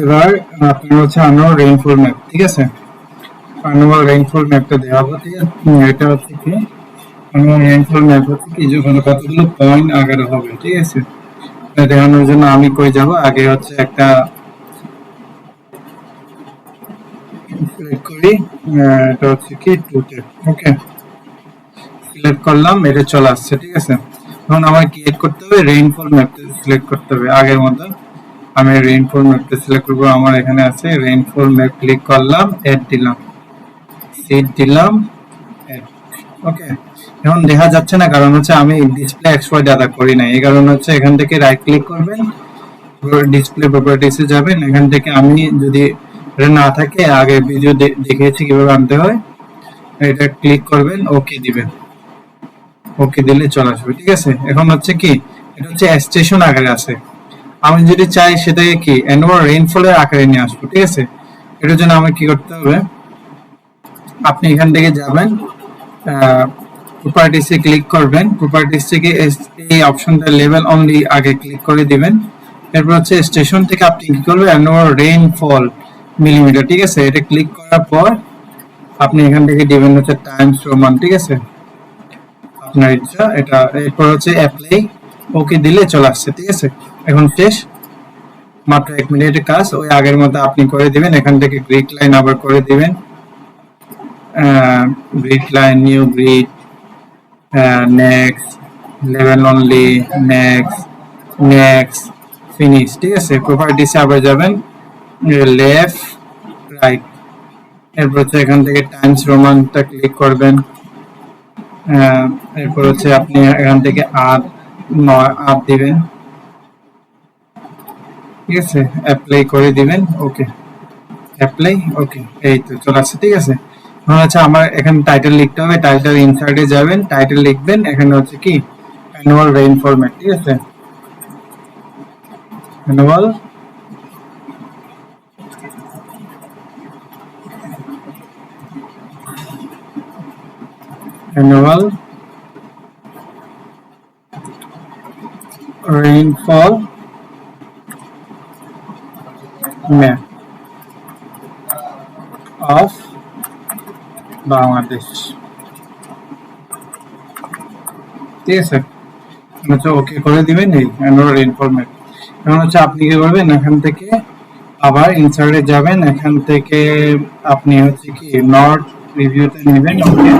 এবার আপনার হচ্ছে অ্যানুয়াল রেইনফল ম্যাপ, ঠিক আছে? অ্যানুয়াল রেইনফল ম্যাপটা দেখাবো, ঠিক আছে? এটা হচ্ছে কি অ্যানুয়াল রেইনফল ম্যাপ হচ্ছে কি যখন কতগুলো পয়েন্ট আকারে হবে, ঠিক আছে? এটা দেখানোর জন্য আমি কই যাব, আগে হচ্ছে একটা সিলেক্ট করি, এটা হচ্ছে কি টুতে, ওকে সিলেক্ট করলাম, এটা চলে আসছে, ঠিক আছে? এখন আমার ক্রিয়েট করতে হবে রেইনফল ম্যাপটা সিলেক্ট করতে হবে আগের মতো। আমি রেইনফল ম্যাপটা সিলেক্ট করবো, আমার এখানে আছে রেইনফল ম্যাপ, ক্লিক করলাম, এড দিলাম, সিট দিলাম, এড, ওকে। এখন দেখা যাচ্ছে না, কারণ হচ্ছে আমি ডিসপ্লে এক্সপোর্ট ডাটা করি না, এই কারণে হচ্ছে এখান থেকে রাইট ক্লিক করবেন, ডিসপ্লে প্রপার্টিসে যাবেন, এখান থেকে আমি যদি এটা না থাকে, আগে ভিডিও দেখিয়েছি কিভাবে আনতে হয়, এটা ক্লিক করবেন, ওকে দিবেন, ওকে দিলে চলে আসবে, ঠিক আছে? এখন হচ্ছে কি এটা হচ্ছে স্টেশন আকারে আছে, আমি যদি চাই সেটাকে কি অ্যানুয়াল রেইনফলের আকারে নিয়ে আসবো, ঠিক আছে? এটার জন্য আমার কি করতে হবে, আপনি এখান থেকে যাবেন, প্রপার্টিসে ক্লিক করবেন, প্রপার্টিস থেকে এই অপশনটা লেভেল অনলি আগে ক্লিক করে দিবেন, এরপর হচ্ছে স্টেশন থেকে আপনি কি করবেন অ্যানুয়াল রেইনফল মিলিমিটার, ঠিক আছে? এটা ক্লিক করার পর আপনি এখান থেকে দিবেন হচ্ছে টাইমস রোমান, ঠিক আছে? আপনার ইচ্ছা এটা, এরপর হচ্ছে অ্যাপ্লাই, ওকে দিলে চলে আসছে, ঠিক আছে? এখন শেষ, মাত্র 1 মিনিটের কাজ, ওই আগের মতো আপনি করে দিবেন, এখান থেকে গ্রিড লাইন আবার করে দিবেন, grid line, new grid, next, level only, next, next, finish, ঠিক আছে? প্রপার্টিসে আবার যাবেন, লেফট, রাইট, এরপর হচ্ছে এখান থেকে টাইমস রোমানটা ক্লিক করবেন, এরপর হচ্ছে আপনি এখান থেকে আপ দিবেন, ঠিক আছে? অ্যাপ্লাই করে দিবেন, ওকে অ্যাপ্লাই, ওকে, এই তো চলে আসছে, ঠিক আছে? এখন হচ্ছে আমার এখানে টাইটেল লিখতে হবে, টাইটেল ইনসার্টে যাবেন, টাইটেল লিখবেন, এখানে হচ্ছে কি অ্যানুয়াল রেইনফল ম্যাপ, ঠিক আছে? Annual annual rainfall map of Bangladesh, ঠিক আছে? হচ্ছে ওকে করে দিবেন, এই অ্যানুয়াল রেইনফল ম্যাপ। এখন হচ্ছে আপনি কি করবেন, এখান থেকে আবার ইনসার্টে যাবেন, এখান থেকে আপনি হচ্ছে কি নর্থ রিভিউতে নেবেন, ওকে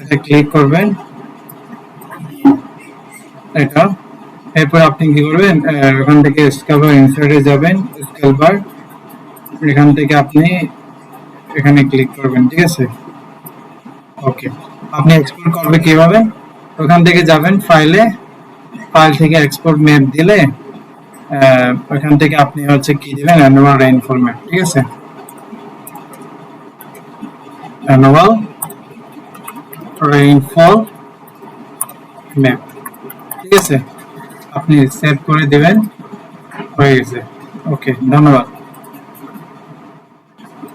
এটা ক্লিক করবেন, এটা, এরপর আপনি কি করবেন, এখান থেকে স্কেল বার ইনসার্টে যাবেন, স্কেল বার, এখান থেকে আপনি এখানে ক্লিক করবেন, ঠিক আছে? ওকে, আপনি এক্সপোর্ট করবে কিভাবে, ওখান থেকে যাবেন ফাইলে, ফাইল থেকে এক্সপোর্ট ম্যাপ দিলে ওখান থেকে আপনি হচ্ছে কি দিবেন অ্যানুয়াল রেইনফল ম্যাপ, ঠিক আছে? অ্যানুয়াল রেইনফল ম্যাপ, ঠিক আছে? আপনি সেভ করে দিবেন, হয়ে গেছে, ওকে, ধন্যবাদ।